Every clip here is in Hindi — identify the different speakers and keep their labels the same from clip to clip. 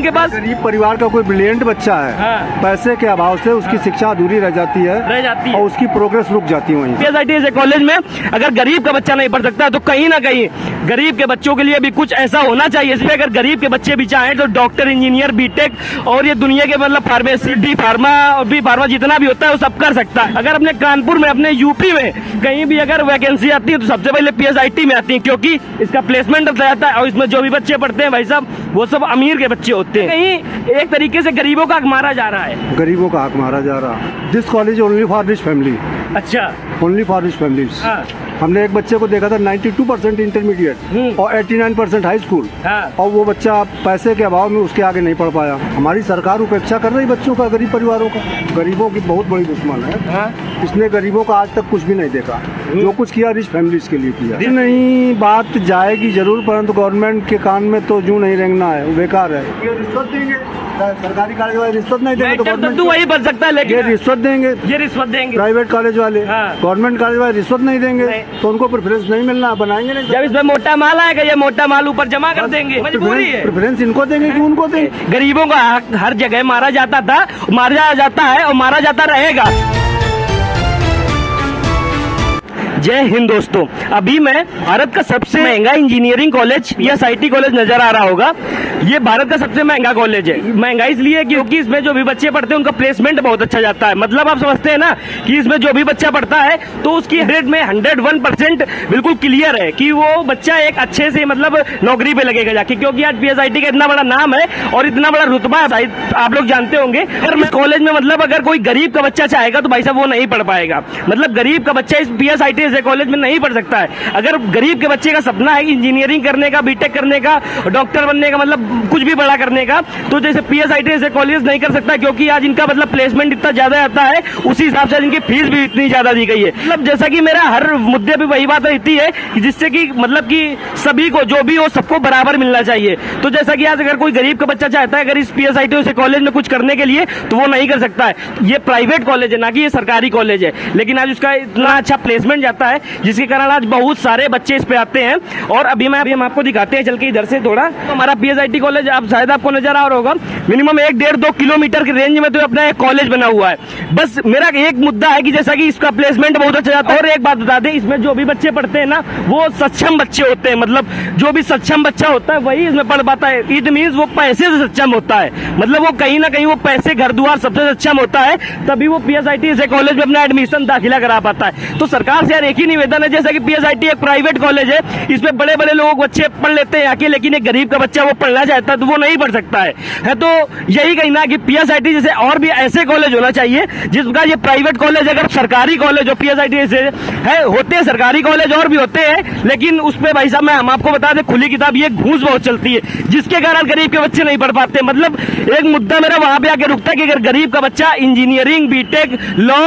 Speaker 1: इनके पास
Speaker 2: गरीब परिवार का कोई ब्रिलियंट बच्चा है,
Speaker 1: हाँ।
Speaker 2: पैसे के अभाव से उसकी शिक्षा अधूरी रह जाती है और उसकी प्रोग्रेस रुक जाती है। वहीं
Speaker 1: PSIT कॉलेज में अगर गरीब का बच्चा नहीं पढ़ सकता है तो कहीं ना कहीं गरीब के बच्चों के लिए भी कुछ ऐसा होना चाहिए। इसलिए अगर गरीब के बच्चे भी चाहें तो डॉक्टर, इंजीनियर, बीटेक और ये दुनिया के मतलब फार्मेसी, डी फार्मा और बी फार्मा जितना भी होता है वो सब कर सकता है। अगर अपने कानपुर में, अपने यूपी में कहीं भी अगर वैकेंसी आती है तो सबसे पहले PSIT में आती है, क्योंकि इसका प्लेसमेंट होता जाता है और इसमें जो भी बच्चे पढ़ते हैं भाई साहब वो सब अमीर के बच्चे होते हैं। कहीं एक तरीके से गरीबों का हक मारा जा रहा है,
Speaker 2: गरीबों का हक मारा जा रहा है। This college only for rich family.
Speaker 1: अच्छा,
Speaker 2: ओनली फॉर रिच फैमिलीज। हमने एक बच्चे को देखा था 92% इंटरमीडिएट और 89% हाई स्कूल, और वो बच्चा पैसे के अभाव में उसके आगे नहीं पढ़ पाया। हमारी सरकार उपेक्षा कर रही बच्चों का, गरीब परिवारों का। गरीबों की बहुत बड़ी दुश्मन है। इसने गरीबों का आज तक कुछ भी नहीं देखा। जो कुछ किया रिच फैमिलीज के लिए किया। नहीं, बात जाएगी जरूर, परंतु गवर्नमेंट के कान में तो जूं नहीं रेंगना है, वो बेकार है। ये रिश्वत देंगे, सरकारी कॉलेज वाले रिश्वत नहीं देंगे तो गवर्नमेंट
Speaker 1: वही बन सकता है, लेकिन
Speaker 2: ये रिश्वत देंगे,
Speaker 1: ये रिश्वत देंगे।
Speaker 2: प्राइवेट कॉलेज वाले, गवर्नमेंट कॉलेज वाले रिश्वत नहीं देंगे तो उनको प्रेफरेंस नहीं मिलना, बनाएंगे नहीं।
Speaker 1: जब इसमें मोटा माल आएगा ये मोटा माल ऊपर जमा कर देंगे। मजबूरी है,
Speaker 2: प्रेफरेंस इनको देंगे कि उनको देंगे।
Speaker 1: गरीबों का हक हर जगह मारा जाता था, मारा जाता है और मारा जाता रहेगा। जय हिंद दोस्तों, अभी मैं भारत का सबसे महंगा इंजीनियरिंग कॉलेज PSIT कॉलेज नजर आ रहा होगा। ये भारत का सबसे महंगा कॉलेज है। महंगा इसलिए क्योंकि इसमें जो भी बच्चे पढ़ते हैं उनका प्लेसमेंट बहुत अच्छा जाता है। मतलब आप समझते हैं ना कि इसमें जो भी बच्चा पढ़ता है तो उसकी 100 में 101% बिल्कुल क्लियर है कि वो बच्चा एक अच्छे से मतलब नौकरी पे लगेगा जाके, क्योंकि आज PSIT का इतना बड़ा नाम है और इतना बड़ा रुतबा है, आप लोग जानते होंगे। अगर इस कॉलेज में मतलब अगर कोई गरीब का बच्चा चाहेगा तो भाई साहब वो नहीं पढ़ पाएगा। मतलब गरीब का बच्चा इस PSIT कॉलेज में नहीं पढ़ सकता है। अगर गरीब के बच्चे का सपना है इंजीनियरिंग करने का, बीटेक करने का, डॉक्टर बनने का, मतलब कुछ भी बड़ा करने का, तो जैसे PSIT से कॉलेज नहीं कर सकता, क्योंकि आज इनका मतलब प्लेसमेंट इतना ज्यादा आता है, उसी हिसाब से इनकी फीस भी इतनी ज्यादा दी गई है। मतलब जैसा कि मेरा हर मुद्दे पे वही बात रहती है कि जिससे कि मतलब कि सभी को जो भी हो सबको बराबर मिलना चाहिए। तो जैसा कि आज अगर कोई गरीब का बच्चा चाहता है अगर इस PSIT से कॉलेज में कुछ करने के लिए तो वो नहीं कर सकता है। ये प्राइवेट कॉलेज है, ना कि ये सरकारी कॉलेज है, लेकिन आज उसका इतना अच्छा प्लेसमेंट जाता है जिसके कारण आज बहुत सारे बच्चे इस पे आते हैं। और अभी हम आपको दिखाते हैं चल के इधर से थोड़ा। तो हमारा PSIT कॉलेज आप शायद आपको नजर आ रहा होगा, मिनिमम 1-1.5-2 किलोमीटर के रेंज में तो अपना एक कॉलेज बना हुआ है। बस मेरा एक मुद्दा है कि जैसा कि इसका प्लेसमेंट बहुत अच्छा जाता है। और एक बात बता दें, इसमें जो भी बच्चे पढ़ते हैं ना वो सक्षम बच्चे होते हैं। मतलब जो भी सक्षम बच्चा होता है वही इसमें पढ़ पाता है। इट मीन्स वो पैसे से सक्षम होता है, मतलब वो कहीं ना कहीं वो पैसे, घर द्वार सबसे सक्षम होता है, तभी वो PSIT से कॉलेज में अपना एडमिशन दाखिला करा पाता है। तो सरकार से यार एक ही निवेदन है, जैसा कि PSIT एक प्राइवेट कॉलेज है, इसमें बड़े बड़े लोग बच्चे पढ़ लेते हैं आके, लेकिन एक गरीब का बच्चा वो पढ़ना चाहता है तो वो नहीं पढ़ सकता है। तो यही कहना कि PSIT जैसे और भी ऐसे कॉलेज होना चाहिए जिसका ये प्राइवेट कॉलेज, अगर सरकारी कॉलेज हो PSIT से है, होते हैं सरकारी कॉलेज और भी होते हैं, लेकिन उस पे भाई साहब हम आपको बता दें खुली किताब ये घूस बहुत चलती है, जिसके कारण गरीब के बच्चे नहीं पढ़ पाते। मतलब एक मुद्दा मेरा वहां पे आके रुकता है कि अगर गरीब का बच्चा इंजीनियरिंग, बीटेक, लॉ,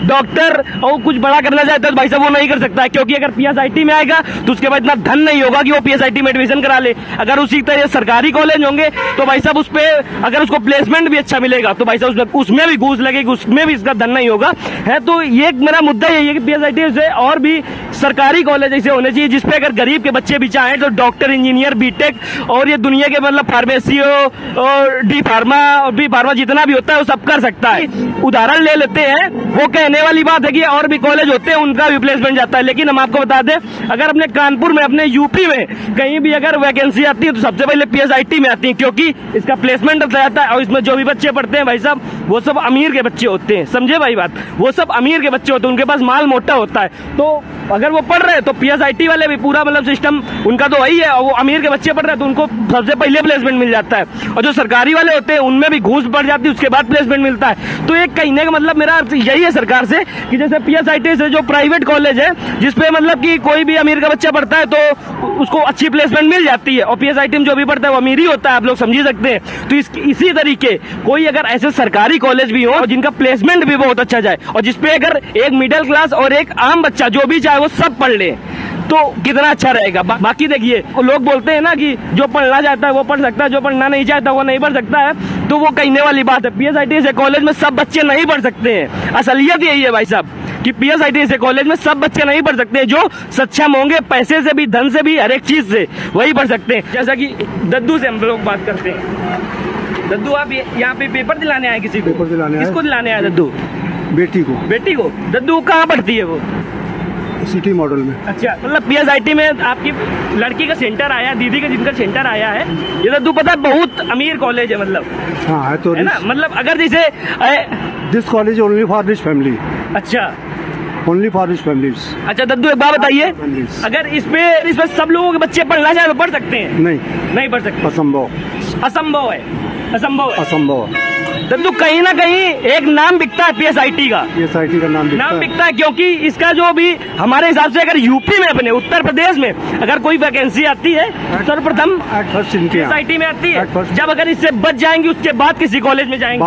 Speaker 1: डॉक्टर और कुछ बड़ा करना चाहता है तो भाई साहब वो नहीं कर सकता है, क्योंकि अगर PSIT में आएगा तो उसके बाद इतना धन नहीं होगा कि वो PSIT में एडमिशन करा ले। अगर उसी तरह सरकारी कॉलेज होंगे तो भाई साहब उस पे अगर उसको प्लेसमेंट भी अच्छा मिलेगा तो भाई साहब उसमें भी घूस लगेगी, उसमें भी इसका धन नहीं होगा है। तो ये मेरा मुद्दा यही है कि PSIT से और भी सरकारी कॉलेज ऐसे होने चाहिए जिसपे अगर गरीब के बच्चे भी चाहें तो डॉक्टर, इंजीनियर, बीटेक और ये दुनिया के मतलब फार्मेसी और डी फार्मा और बी फार्मा जितना भी होता है वो सब कर सकता है। उदाहरण ले लेते हैं, वो कहने वाली बात है कि और भी कॉलेज होते हैं उनका भी प्लेसमेंट जाता है, लेकिन हम आपको बता दें अगर अपने कानपुर में, अपने यूपी में कहीं भी अगर वैकेंसी आती है तो सबसे पहले PSIT में आती है, क्योंकि इसका प्लेसमेंट होता जाता है और इसमें जो भी बच्चे पढ़ते हैं भाई साहब वो सब अमीर के बच्चे होते हैं। समझे भाई बात, वो सब अमीर के बच्चे होते हैं, उनके पास माल मोटा होता है। तो अगर वो पढ़ रहे हैं तो PSIT वाले भी पूरा मतलब सिस्टम उनका तो वही है, और वो अमीर के बच्चे पढ़ रहे हैं तो उनको सबसे पहले प्लेसमेंट मिल जाता है, और जो सरकारी वाले होते हैं उनमें भी घूस पड़ जाती है, उसके बाद प्लेसमेंट मिलता है। तो एक कहने का मतलब मेरा अर्थ यही है सरकार से कि जैसे PSIT से जो प्राइवेट कॉलेज है जिसपे मतलब कि कोई भी अमीर का बच्चा पढ़ता है तो उसको अच्छी प्लेसमेंट मिल जाती है, और PSIT में जो भी पढ़ता है वो अमीर ही होता है, आप लोग समझ सकते हैं। तो इसी तरीके कोई अगर ऐसे सरकारी कॉलेज भी हो और जिनका प्लेसमेंट भी बहुत अच्छा जाए और जिसपे अगर एक मिडिल क्लास और एक आम बच्चा जो भी चाहे वो सब पढ़ ले तो कितना अच्छा रहेगा। बाकी देखिए लोग बोलते हैं ना कि जो पढ़ना चाहता है वो पढ़ सकता है, जो पढ़ना नहीं चाहता वो नहीं पढ़ सकता है, तो वो कहने वाली बात है। PSIT से कॉलेज में सब बच्चे नहीं पढ़ सकते हैं, असलियत यही है भाई साहब, कि पीएसआईटी जैसे कॉलेज में सब बच्चे नहीं पढ़ सकते, जो सक्षम होंगे पैसे से भी, धन से भी, हर एक चीज से वही पढ़ सकते हैं। जैसा कि दद्दू से हम लोग बात करते हैं। दद्दू, आप यहाँ पे पेपर दिलाने आए किसी को?
Speaker 2: पेपर दिलाने आए।
Speaker 1: किसको दिलाने आए दद्दू?
Speaker 2: बेटी को।
Speaker 1: बेटी को। दद्दू कहाँ पढ़ती है वो?
Speaker 2: सिटी मॉडल में।
Speaker 1: अच्छा, मतलब पीएसआईटी में आपकी लड़की का सेंटर आया, दीदी का जिनका सेंटर आया है, ये दद्दू पता है बहुत अमीर कॉलेज है, मतलब
Speaker 2: हाँ है तो
Speaker 1: है ना। मतलब अगर जैसे
Speaker 2: this college only for rich family.
Speaker 1: अच्छा,
Speaker 2: ओनली फॉर रिच फैमिलीज।
Speaker 1: अच्छा दद्दू एक बात बताइए, अगर इसमें सब लोगों के बच्चे पढ़ना चाहे तो पढ़ सकते हैं? नहीं पढ़ सकते।
Speaker 2: असंभव।
Speaker 1: असंभव है। असंभव है।
Speaker 2: असंभव।
Speaker 1: दद्दू कहीं ना कहीं एक नाम बिकता है पीएसआईटी का।
Speaker 2: पीएसआईटी का नाम
Speaker 1: बिकता है क्योंकि इसका जो भी हमारे हिसाब से अगर यूपी में, अपने उत्तर प्रदेश में अगर कोई वैकेंसी आती है सर्वप्रथम पीएसआईटी में आती है। जब अगर इससे बच जाएंगी उसके बाद किसी कॉलेज में जाएंगी,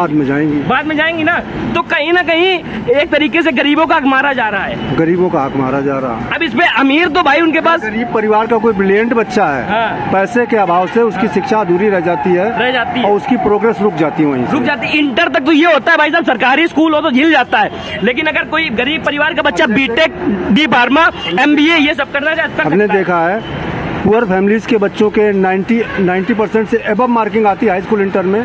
Speaker 1: बाद में जाएंगी ना, तो कहीं ना कहीं एक तरीके से गरीबों का हक मारा जा रहा है।
Speaker 2: गरीबों का हक मारा जा रहा है।
Speaker 1: अब इसमें अमीर तो भाई उनके पास,
Speaker 2: गरीब परिवार का कोई ब्रिलियंट बच्चा है,
Speaker 1: हाँ।
Speaker 2: पैसे के अभाव से उसकी शिक्षा अधूरी रह जाती है और उसकी प्रोग्रेस रुक जाती है, रुक जाती है।
Speaker 1: इंटर तक तो ये होता है भाई साहब, सरकारी स्कूल हो तो झिल जाता है, लेकिन अगर कोई गरीब परिवार का बच्चा बीटेक, डी फार्मा, एमबीए ये सब करना चाहता है,
Speaker 2: हमने देखा है पुअर फैमिलीज के बच्चों के 90% से एबव मार्किंग आती है हाई स्कूल इंटर में,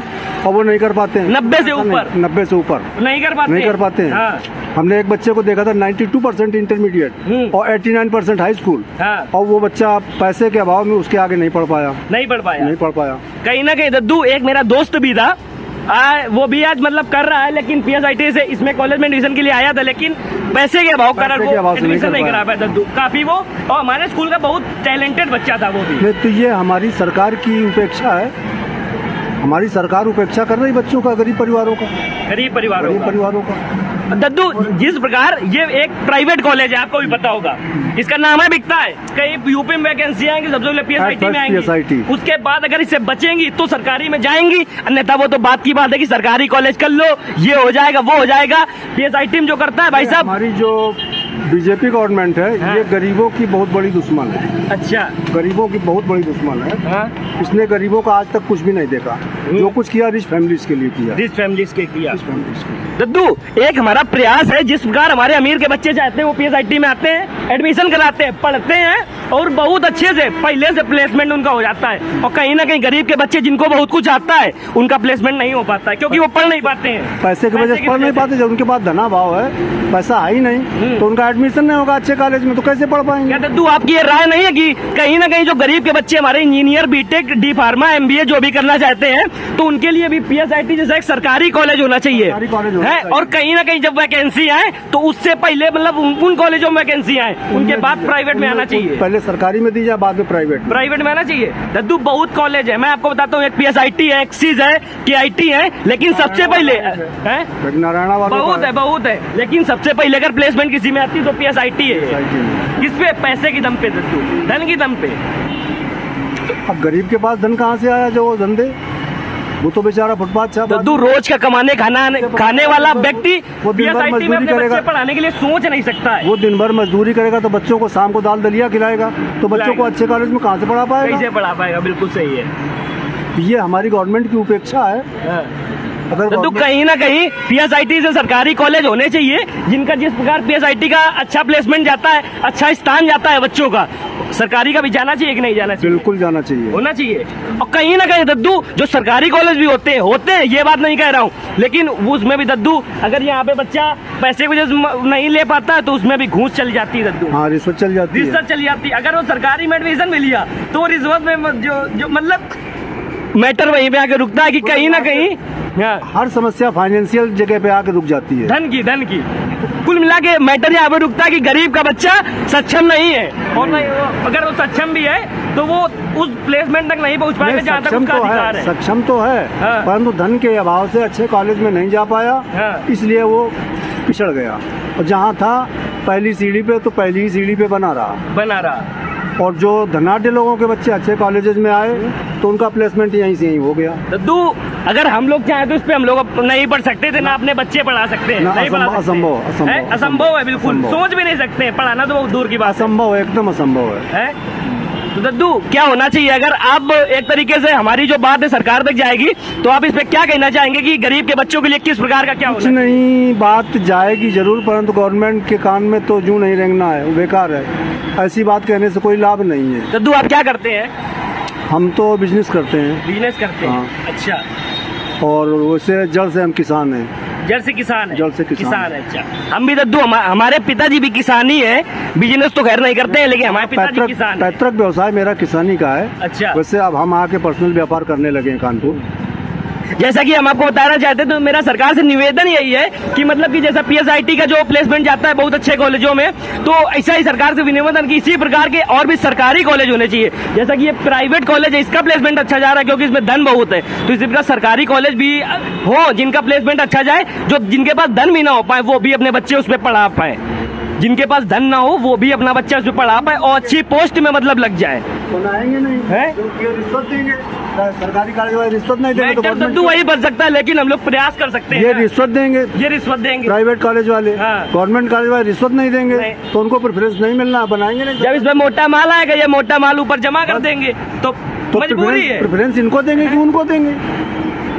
Speaker 2: और वो नहीं कर पाते हैं।
Speaker 1: 90 से ऊपर नहीं कर पाते हैं।
Speaker 2: हाँ। हमने एक बच्चे को देखा था 92% इंटरमीडिएट और 89% हाई स्कूल, और वो बच्चा पैसे के अभाव में उसके आगे नहीं पढ़ पाया।
Speaker 1: कहीं ना कहीं दद्दू एक मेरा दोस्त भी था, वो भी आज मतलब कर रहा है, लेकिन पीएसआईटी से इसमें कॉलेज में एडमिशन के लिए आया था, लेकिन पैसे के अभाव कारण वो एडमिशन नहीं करा पाया दद्दू। काफी वो, और हमारे स्कूल का बहुत टैलेंटेड बच्चा था वो भी।
Speaker 2: तो ये हमारी सरकार की उपेक्षा है, हमारी सरकार उपेक्षा कर रही बच्चों का, गरीब परिवारों का।
Speaker 1: दद्दू जिस प्रकार ये एक प्राइवेट कॉलेज है, आपको भी पता होगा, इसका नाम है बिकता है, कहीं यूपी में वैकेंसी आएंगी सबसे पहले पीएसआईटी में आएंगी, उसके बाद अगर इससे बचेंगी तो सरकारी में जाएंगी, अन्यथा वो तो बात की बात है कि सरकारी कॉलेज कर लो, ये हो जाएगा वो हो जाएगा। पीएसआईटी में जो करता है भाई साहब,
Speaker 2: हमारी जो बीजेपी गवर्नमेंट है, हाँ। ये गरीबों की बहुत बड़ी दुश्मन है।
Speaker 1: अच्छा,
Speaker 2: गरीबों की बहुत बड़ी दुश्मन है,
Speaker 1: हाँ।
Speaker 2: इसने गरीबों का आज तक कुछ भी नहीं देखा, जो कुछ किया रिच फैमिलीज के लिए किया,
Speaker 1: दद्दू एक हमारा प्रयास है, जिस प्रकार हमारे अमीर के बच्चे चाहते हैं वो पीएसआईटी में आते हैं, एडमिशन कराते हैं, पढ़ते हैं और बहुत अच्छे से पहले से प्लेसमेंट उनका हो जाता है, और कहीं ना कहीं गरीब के बच्चे जिनको बहुत कुछ आता है उनका प्लेसमेंट नहीं हो पाता है, क्योंकि वो पढ़ नहीं पाते हैं,
Speaker 2: पैसे की वजह से पढ़ नहीं पाते। जब उनके पास धनाभाव है, पैसा है ही नहीं, तो उनका एडमिशन नहीं होगा अच्छे कॉलेज में, तो कैसे पढ़ पाएंगे?
Speaker 1: क्या दद्दू आपकी ये राय नहीं है कि कहीं ना कहीं जो गरीब के बच्चे हमारे engineer, BTech, D pharma, MBA जो भी करना चाहते हैं, तो उनके लिए भी पीएसआईटी जैसा एक सरकारी कॉलेज होना चाहिए है, और कहीं ना कहीं जब वैकेंसी आए तो उससे पहले मतलब उन कॉलेजों में वैकेंसी आए, उनके बाद प्राइवेट में आना चाहिए,
Speaker 2: पहले सरकारी में दी जाए बाद में प्राइवेट
Speaker 1: में आना चाहिए। दद्दू बहुत कॉलेज है, मैं आपको बताता हूँ, एक पीएसआईटी है, एक्सिस है, केआईटी है, लेकिन सबसे पहले है बहुत है, लेकिन सबसे पहले अगर प्लेसमेंट किसी में आती तो पीएसआईटी है। किस पे? पैसे की दम पे दद्दू, धन की दम पे।
Speaker 2: अब गरीब के पास धन कहाँ से आया जो वो धंधे, वो तो बेचारा फुटपाथ छाप।
Speaker 1: दद्दू रोज का खाने वाला व्यक्ति पीएसआईटी में अपने बच्चे पढ़ाने के लिए सोच नहीं सकता है।
Speaker 2: वो दिन भर मजदूरी करेगा तो बच्चों को शाम को दाल दलिया खिलाएगा, तो बच्चों को अच्छे कॉलेज में कहाँ से पढ़ा पाएगा?
Speaker 1: कैसे पढ़ा पाएगा? बिल्कुल सही है,
Speaker 2: ये हमारी गवर्नमेंट की उपेक्षा है।
Speaker 1: तो कहीं ना कहीं पीएसआईटी से सरकारी कॉलेज होने चाहिए, जिनका जिस प्रकार पीएसआईटी का अच्छा प्लेसमेंट जाता है, अच्छा स्थान जाता है बच्चों का, सरकारी का भी जाना चाहिए कि नहीं जाना चाहिए?
Speaker 2: बिल्कुल जाना चाहिए,
Speaker 1: होना चाहिए। और कहीं ना कहीं दद्दू जो सरकारी कॉलेज भी होते हैं ये बात नहीं कह रहा हूँ, लेकिन उसमें भी दद्दू अगर यहाँ पे बच्चा पैसे की वजह से नहीं ले पाता है तो उसमें भी घूस चली जाती है दद्दू।
Speaker 2: हाँ, रिश्वत चली जाती है।
Speaker 1: अगर वो सरकारी में एडमिशन भी लिया तो रिश्वत में जो मतलब मैटर वहीं पे आके रुकता है कि कहीं ना कहीं
Speaker 2: हर समस्या फाइनेंशियल जगह पे आके रुक जाती है,
Speaker 1: धन की कुल मिला के मैटर यहाँ पे रुकता है कि गरीब का बच्चा सक्षम नहीं है, और नहीं अगर वो सक्षम भी है तो वो उस प्लेसमेंट तक नहीं पहुँच पाएगा जहाँ तक उसका अधिकार है।
Speaker 2: सक्षम तो है, परंतु धन के अभाव से अच्छे कॉलेज में नहीं जा पाया, इसलिए वो पिछड़ गया, और जहाँ था पहली सीढ़ी पे तो पहली ही सीढ़ी पे बना रहा। और जो धनाढ़ लोगों के बच्चे अच्छे कॉलेजेस में आए तो उनका प्लेसमेंट यहीं से हो गया।
Speaker 1: दद्दू अगर हम लोग चाहें तो इस पे हम लोग नहीं पढ़ सकते थे, ना अपने बच्चे पढ़ा सकते हैं, नहीं पढ़ा सकते, असंभव है, बिल्कुल सोच भी नहीं सकते, पढ़ाना तो बहुत दूर की बात,
Speaker 2: असंभव है, एकदम असंभव है।
Speaker 1: तो दद्दू, क्या होना चाहिए अगर आप एक तरीके से हमारी जो बात है सरकार तक जाएगी तो आप इस पे क्या कहना चाहेंगे कि गरीब के बच्चों के लिए किस प्रकार का क्या
Speaker 2: कुछ
Speaker 1: होना?
Speaker 2: नहीं, बात जाएगी जरूर, परंतु गवर्नमेंट के कान में तो जूं नहीं रेंगना है, वो बेकार है। ऐसी बात कहने से कोई लाभ नहीं है।
Speaker 1: दद्दू, आप क्या करते हैं?
Speaker 2: हम तो बिजनेस करते हैं।
Speaker 1: बिजनेस करते हैं।
Speaker 2: हाँ।
Speaker 1: अच्छा,
Speaker 2: और वैसे जड़ से हम किसान हैं।
Speaker 1: जड़ से किसान है?
Speaker 2: जड़ से किसान
Speaker 1: है। अच्छा, हम भी दद्दू, हमारे पिताजी भी किसानी है, बिजनेस तो खैर नहीं करते हैं, लेकिन हमारे पिताजी किसान है।
Speaker 2: पैतृक व्यवसाय मेरा किसानी का है।
Speaker 1: अच्छा,
Speaker 2: वैसे अब हम आके पर्सनल व्यापार करने लगे हैं कानपुर।
Speaker 1: जैसा कि हम आपको बताना चाहते हैं, तो मेरा सरकार से निवेदन यही है कि मतलब कि जैसा PSIT का जो प्लेसमेंट जाता है बहुत अच्छे कॉलेजों में, तो ऐसा ही सरकार से निवेदन कि इसी प्रकार के और भी सरकारी कॉलेज होने चाहिए। जैसा कि ये प्राइवेट कॉलेज है, इसका प्लेसमेंट अच्छा जा रहा है क्योंकि इसमें धन बहुत है, तो इसी प्रकार सरकारी कॉलेज भी हो जिनका प्लेसमेंट अच्छा जाए, जो जिनके पास धन भी ना हो पाए वो भी अपने बच्चे उसमें पढ़ा पाए, जिनके पास धन ना हो वो भी अपना बच्चा उसमें पढ़ा पाए और अच्छी पोस्ट में मतलब लग जाए।
Speaker 2: बनाएंगे नहीं है, रिश्वत देंगे, सरकारी कॉलेज वाले रिश्वत नहीं देंगे
Speaker 1: तो वही बन सकता है, लेकिन हम लोग प्रयास कर सकते हैं।
Speaker 2: ये रिश्वत देंगे,
Speaker 1: प्राइवेट
Speaker 2: कॉलेज वाले। गवर्नमेंट कॉलेज वाले रिश्वत नहीं देंगे तो उनको प्रेफरेंस नहीं मिलना, बनाएंगे नहीं।
Speaker 1: जब इसमें मोटा माल आएगा, ये मोटा माल ऊपर जमा कर देंगे तो मजबूरी है।
Speaker 2: प्रेफरेंस इनको देंगे कि उनको देंगे?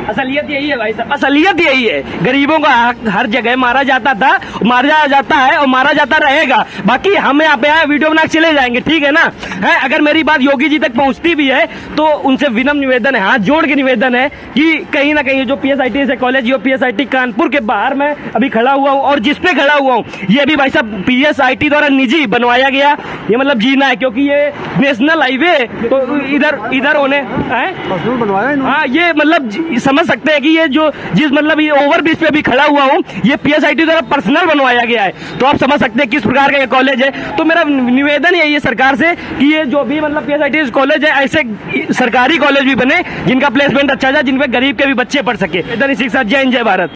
Speaker 1: असलियत यही है भाई साहब, असलियत यही है। गरीबों का हर जगह मारा जाता था, मारा जाता है और मारा जाता रहेगा। बाकी हम यहाँ पे आए वीडियो बना चले जाएंगे, ठीक है ना? है, अगर मेरी बात योगी जी तक पहुंचती भी है तो उनसे विनम्र निवेदन है, हाथ जोड़ के निवेदन है कि कहीं ना कहीं जो PSIT से कॉलेज, जो PSIT कानपुर के बाहर मैं अभी खड़ा हुआ हूँ और जिसपे खड़ा हुआ हूँ ये भी भाई साहब PSIT द्वारा निजी बनवाया गया, ये मतलब जीना है क्योंकि ये नेशनल हाईवे तो इधर होने
Speaker 2: बनवाया।
Speaker 1: हाँ, ये मतलब समझ सकते हैं कि ये जो जिस मतलब ये ओवरब्रिज पे भी खड़ा हुआ हूँ ये PSIT द्वारा पर्सनल बनवाया गया है, तो आप समझ सकते हैं किस प्रकार का ये कॉलेज है। तो मेरा निवेदन यही है सरकार से कि ये जो भी मतलब PSIT कॉलेज है ऐसे सरकारी कॉलेज भी बने जिनका प्लेसमेंट अच्छा जाए, जिनपे गरीब के भी बच्चे पढ़ सके। इधर शिक्षा, जय हिंद, जय भारत।